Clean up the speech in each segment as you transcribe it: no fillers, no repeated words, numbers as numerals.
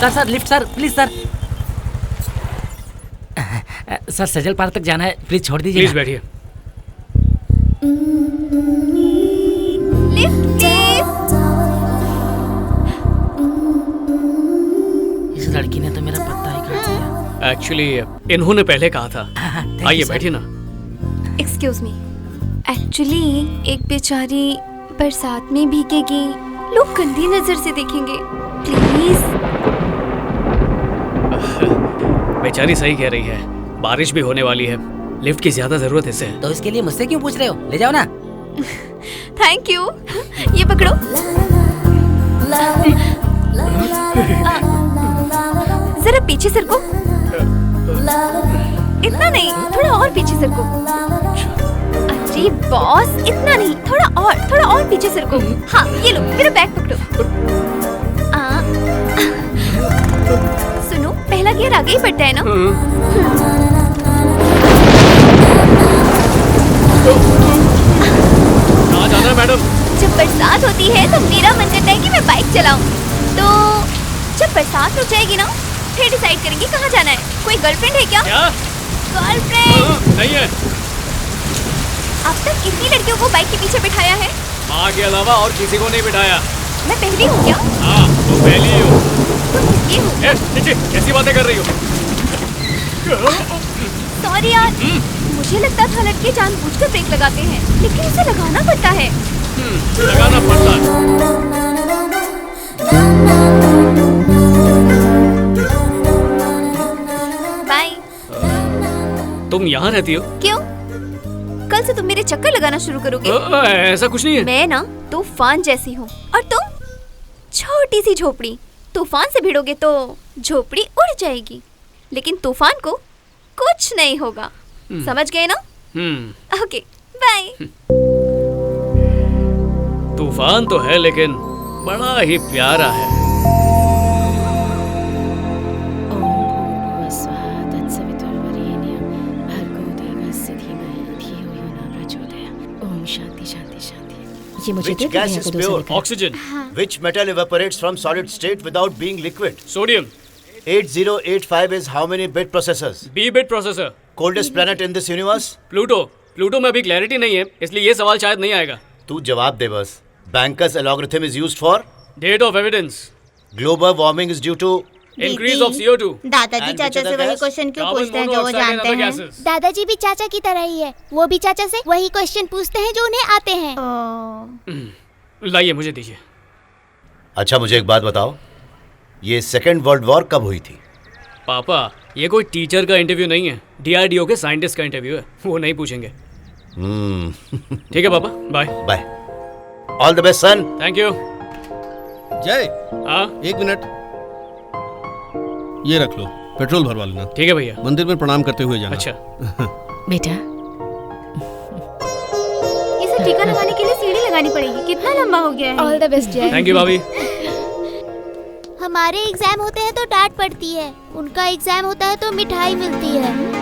Sir lift sir, please sir. Sir Sajal park तक जाना है, प्लीज छोड़ दीजिए। प्लीज बैठिए। Lift please. इस लड़की ने तो मेरा पत्ता ही काट दिया। एक्चुअली इन्होंने पहले कहा था। आइए बैठिए ना। एक्सक्यूज मी, एक्चुअली एक बेचारी बरसात में भीगेगी, लोग गंदी नजर से देखेंगे, प्लीज। बेचारी सही कह रही है, बारिश भी होने वाली है, लिफ्ट की ज्यादा जरूरत है इसे। तो इसके लिए मुझसे क्यों पूछ रहे हो? ले जाओ ना। Thank you. ये पकड़ो। जरा पीछे सरको। इतना नहीं, थोड़ा और पीछे सरको। अरे बॉस, इतना नहीं, थोड़ा और पीछे सरको। हाँ, ये लो, मेरा बैग पकड़ो। सुनो, पहला गियर आगे ही बढ़ता है ना? कहाँ जाना है मैडम? जब बरसात होती है तो मेरा मन करता है कि मैं बाइक चलाऊं। तो जब बरसात रुक जाएगी ना, फिर डिसाइड करेंगे कहाँ जाना है। कोई गर्लफ्रेंड है क्या? गर्लफ्रेंड नहीं है। अब तक कितनी लड़कियों को बाइक के पीछे बिठाया है? माँ के अलावा और किसी को नहीं बिठाया। मैं पहली हूँ क्या? हाँ, तो पहली ही हो। तुम ये हो? नीचे कैसी बातें कर रही हो? सॉरी यार, मुझे लगता था लड़के जानबूझकर ब्रेक लगाते हैं, लेकिन इसे लगाना पड़ता है। लगाना पड़ता है। बाय। तुम यहाँ रहती हो? क्यों? कल से तुम मेरे चक्कर लगाना शुरू करोगे? ऐसा कुछ नहीं है। मैं ना तूफान जैसी हूँ और तुम छोटी सी झोपड़ी। तूफान से भिड़ोगे तो झोपड़ी उड़ जाएगी, लेकिन तूफान को कुछ नहीं होगा। समझ गए ना? Okay, bye. तूफान तो है लेकिन बड़ा ही प्यारा है। ये मुझे Which gas is pure? Oxygen. Which metal evaporates from solid state without being liquid? Sodium. 8085 is how many bit processors? B bit processor. Coldest planet in this universe? Pluto. Pluto में अभी क्लैरिटी नहीं है, इसलिए ये सवाल शायद नहीं आएगा। तू जवाब दे बस। Banker's algorithm is used for? Date of evidence. Global warming is due to? Increase of CO2। दादाजी चाचा से वही क्वेश्चन क्यों पूछते हैं जो वो जानते हैं? दादाजी भी चाचा की तरह ही है, वो भी चाचा से वही क्वेश्चन पूछते हैं जो उन्हें आते हैं। लाइए, मुझे दीजिए। अच्छा मुझे एक बात बताओ, ये सेकेंड वर्ल्ड वॉर कब हुई थी? पापा, ये कोई टीचर का इंटरव्यू नहीं है, DRDO के साइंटिस्ट का इंटरव्यू है, वो नहीं पूछेंगे। ठीक है पापा, bye. Bye. All the best son. Thank you. Jai, हाँ, एक मिनट, ये रख लो, पेट्रोल भरवा लेना। ठीक है भैया। मंदिर में प्रणाम करते हुए जाना। अच्छा। बेटा, इसे टीका लगाने के लिए सीढ़ी लगानी पड़ेगी, कितना लंबा हो गया है। ऑल द बेस्ट जय। थैंक यू भाभी। हमारे एग्जाम होते हैं तो डांट पड़ती है, उनका एग्जाम होता है तो मिठाई मिलती है।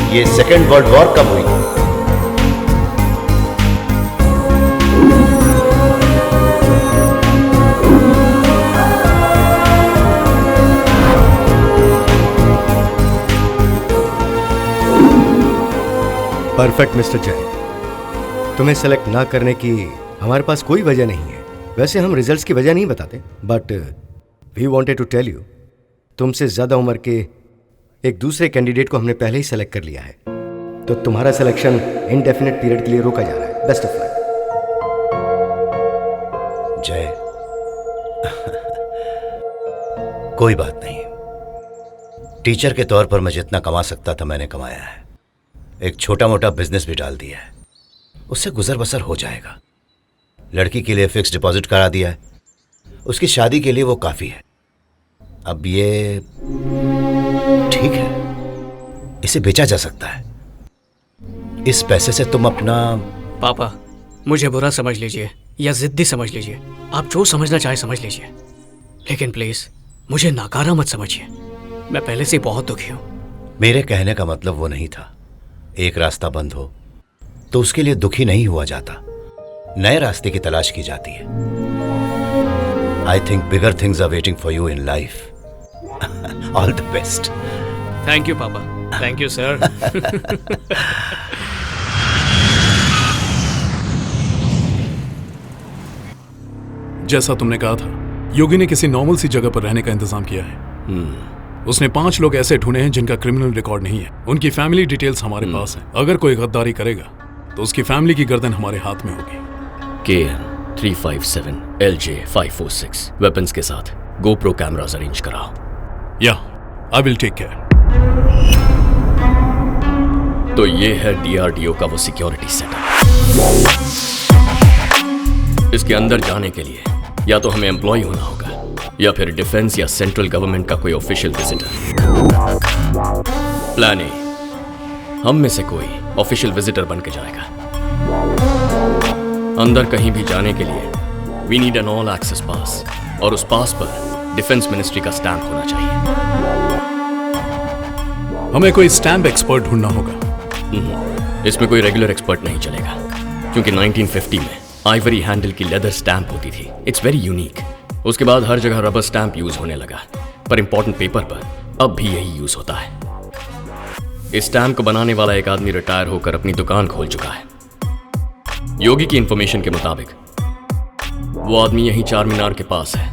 ये सेकेंड वर्ल्ड वॉर कब हुई? परफेक्ट मिस्टर जय, तुम्हें सेलेक्ट ना करने की हमारे पास कोई वजह नहीं है। वैसे हम रिजल्ट्स की वजह नहीं बताते, but we wanted to tell you, तुमसे ज्यादा उम्र के एक दूसरे कैंडिडेट को हमने पहले ही सेलेक्ट कर लिया है, तो तुम्हारा सिलेक्शन इनडेफिनेट पीरियड के लिए रोका जा रहा है। Best of luck. जय, कोई बात नहीं, टीचर के तौर पर मैं जितना कमा सकता था मैंने कमाया है। एक छोटा मोटा बिजनेस भी डाल दिया है, उससे गुजर बसर हो जाएगा। लड़की के लिए फिक्स डिपॉजिट करा दिया है, उसकी शादी के लिए वो काफी है। अब ये ठीक है, इसे बेचा जा सकता है, इस पैसे से तुम अपना... पापा, मुझे बुरा समझ लीजिए या जिद्दी समझ लीजिए, आप जो समझना चाहे समझ लीजिए, लेकिन प्लीज मुझे नाकारा मत समझिए। मैं पहले से बहुत दुखी हूँ। मेरे कहने का मतलब वो नहीं था। एक रास्ता बंद हो तो उसके लिए दुखी नहीं हुआ जाता, नए रास्ते की तलाश की जाती है। I think bigger things are waiting for you in life. All the best. Thank you पापा, थैंक यू सर। जैसा तुमने कहा था, योगी ने किसी नॉर्मल सी जगह पर रहने का इंतजाम किया है। उसने 5 लोग ऐसे ढूंढे हैं जिनका क्रिमिनल रिकॉर्ड नहीं है। उनकी फैमिली डिटेल्स हमारे पास है। अगर कोई गद्दारी करेगा तो उसकी फैमिली की गर्दन हमारे हाथ में होगी। KN 357 LJ 546 वेपन्स के साथ GoPro कैमरास अरेंज कराओ। या आई विल टेक केयर। तो ये है DRDO का वो सिक्योरिटी सेटअप। इसके अंदर जाने के लिए या तो हमें एम्प्लॉय होना होगा या फिर डिफेंस या सेंट्रल गवर्नमेंट का कोई ऑफिशियल विजिटर। प्लान ए, हम में से कोई ऑफिशियल विजिटर बन के जाएगा। अंदर कहीं भी जाने के लिए we need an all access pass, और उस पास पर डिफेंस मिनिस्ट्री का स्टैंप होना चाहिए। हमें कोई स्टैंप एक्सपर्ट ढूंढना होगा। इसमें कोई रेगुलर एक्सपर्ट नहीं चलेगा, क्योंकि 1950 में आइवरी हैंडल की लेदर स्टैंप होती थी। It's very unique. उसके बाद हर जगह रबर स्टैंप यूज होने लगा, पर इंपॉर्टेंट पेपर पर अब भी यही यूज होता है। इस स्टैंप को बनाने वाला एक आदमी रिटायर होकर अपनी दुकान खोल चुका है। योगी की इंफॉर्मेशन के मुताबिक वो आदमी यहीं चार मीनार के पास है,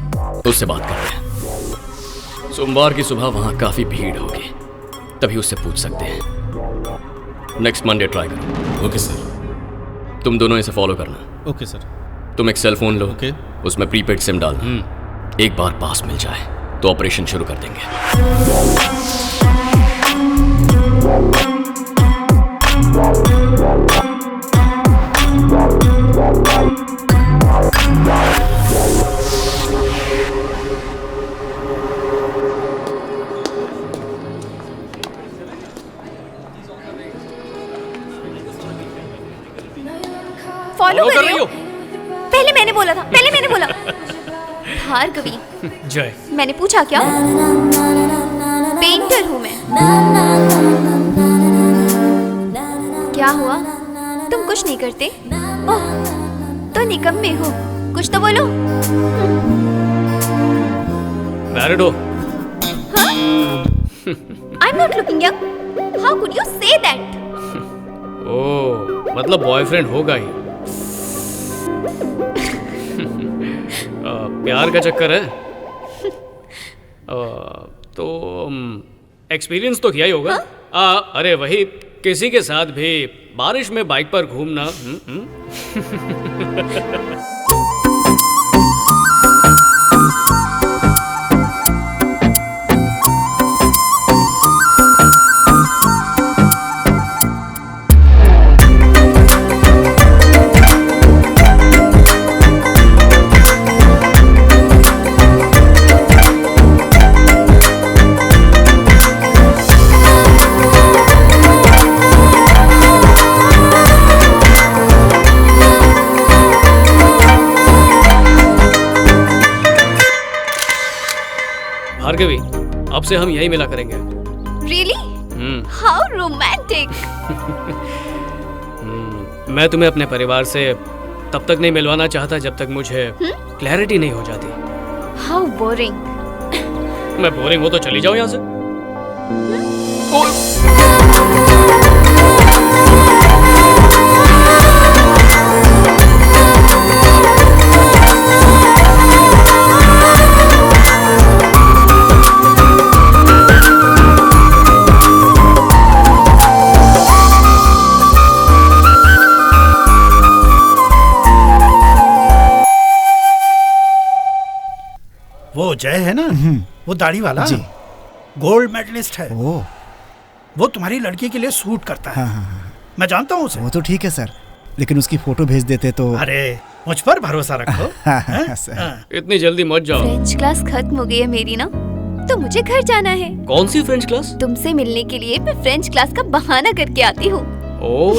उससे बात करते हैं। सोमवार की सुबह वहां काफी भीड़ होगी, तभी उससे पूछ सकते हैं। नेक्स्ट मंडे ट्राई करो। Okay sir. तुम दोनों इसे फॉलो करना। Okay sir. तुम एक सेल फोन लो, ओके। उसमें प्रीपेड सिम डालना। एक बार पास मिल जाए तो ऑपरेशन शुरू कर देंगे। फॉलो कर कर रही रही हो? हो? पहले मैंने बोला था, पहले मैंने बोला। भार्गवी, जय। मैंने पूछा क्या? पेंटर हूँ मैं। क्या हुआ? तुम कुछ नहीं करते? ओह, तो निकम्मे हो। कुछ तो बोलो। मैरिड हो? I'm not looking young. How could you say that? ओह, मतलब बॉयफ्रेंड होगा ही। प्यार का चक्कर है। तो एक्सपीरियंस तो किया ही होगा। अरे वही, किसी के साथ भी बारिश में बाइक पर घूमना। भार्गवी, अब से हम यही मिला करेंगे। Really? How romantic. मैं तुम्हें अपने परिवार से तब तक नहीं मिलवाना चाहता जब तक मुझे क्लैरिटी नहीं हो जाती। How boring. मैं बोरिंग हो तो चली जाऊं यहाँ से। वो जय है ना, वो दाढ़ी वाला जी, गोल्ड मेडलिस्ट है। वो तुम्हारी लड़की के लिए सूट करता है। मैं जानता हूँ उसे। वो तो ठीक है सर, लेकिन उसकी फोटो भेज देते तो। अरे मुझ पर भरोसा रखो। इतनी जल्दी मत जाओ। फ्रेंच क्लास खत्म हो गई है मेरी ना, तो मुझे घर जाना है। कौन सी फ्रेंच क्लास? तुमसे मिलने के लिए मैं फ्रेंच क्लास का बहाना करके आती हूँ। ओह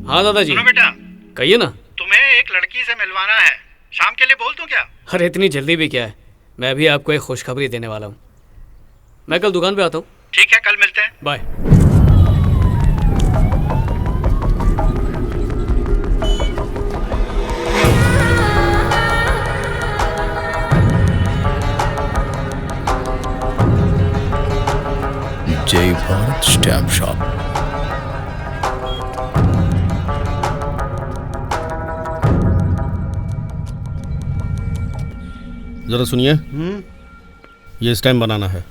हाँ दादाजी। सुनो बेटा, कहिए ना। तुम्हें एक लड़की से मिलवाना है, शाम के लिए बोल दूं क्या? अरे इतनी जल्दी भी क्या है, मैं भी आपको एक खुशखबरी देने वाला हूँ। मैं कल दुकान पे आता हूँ। ठीक है, कल मिलते हैं। बाय। जय भारत स्टैम्प शॉप। जरा सुनिए, ये स्टैम्प बनाना है।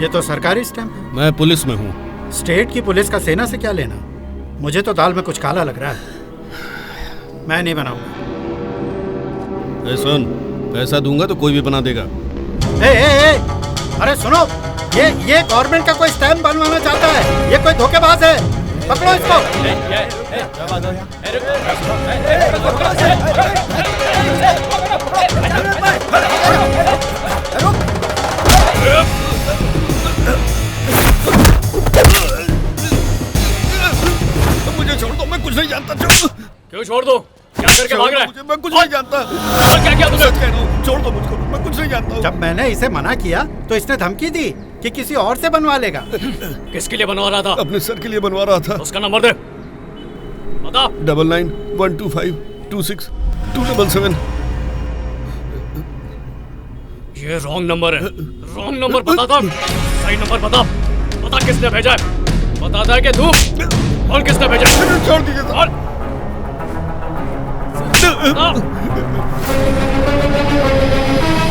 ये तो सरकारी स्टैम्प। मैं पुलिस में हूँ। स्टेट की पुलिस का सेना से क्या लेना? मुझे तो दाल में कुछ काला लग रहा है। मैं नहीं बनाऊंगा। सुन, पैसा दूंगा तो कोई भी बना देगा। ए, अरे सुनो, ये गवर्नमेंट का कोई स्टैम्प बनवाना चाहता है। ये कोई धोखेबाज है, पकड़ो इसको। मुझे छोड़ दो, मैं कुछ नहीं जानता। क्यों छोड़ दो? क्या करके भाग रहा है? मैं कुछ नहीं जानता। और क्या किया तुमने? कह रहा हूँ, छोड़ दो मुझको, मैं कुछ नहीं जानता। जब मैंने इसे मना किया तो इसने धमकी दी कि किसी और से बनवा लेगा। किसके लिए बनवा रहा था? अपने सर के लिए बनवा रहा था। उसका नंबर दे, बता। 9912526277। ये रॉन्ग नंबर है। रॉन्ग नंबर बता था। सही नंबर बता। बता किसने भेजा है? बताता है कि तू और किसने भेजा? छोड़ दीजिए और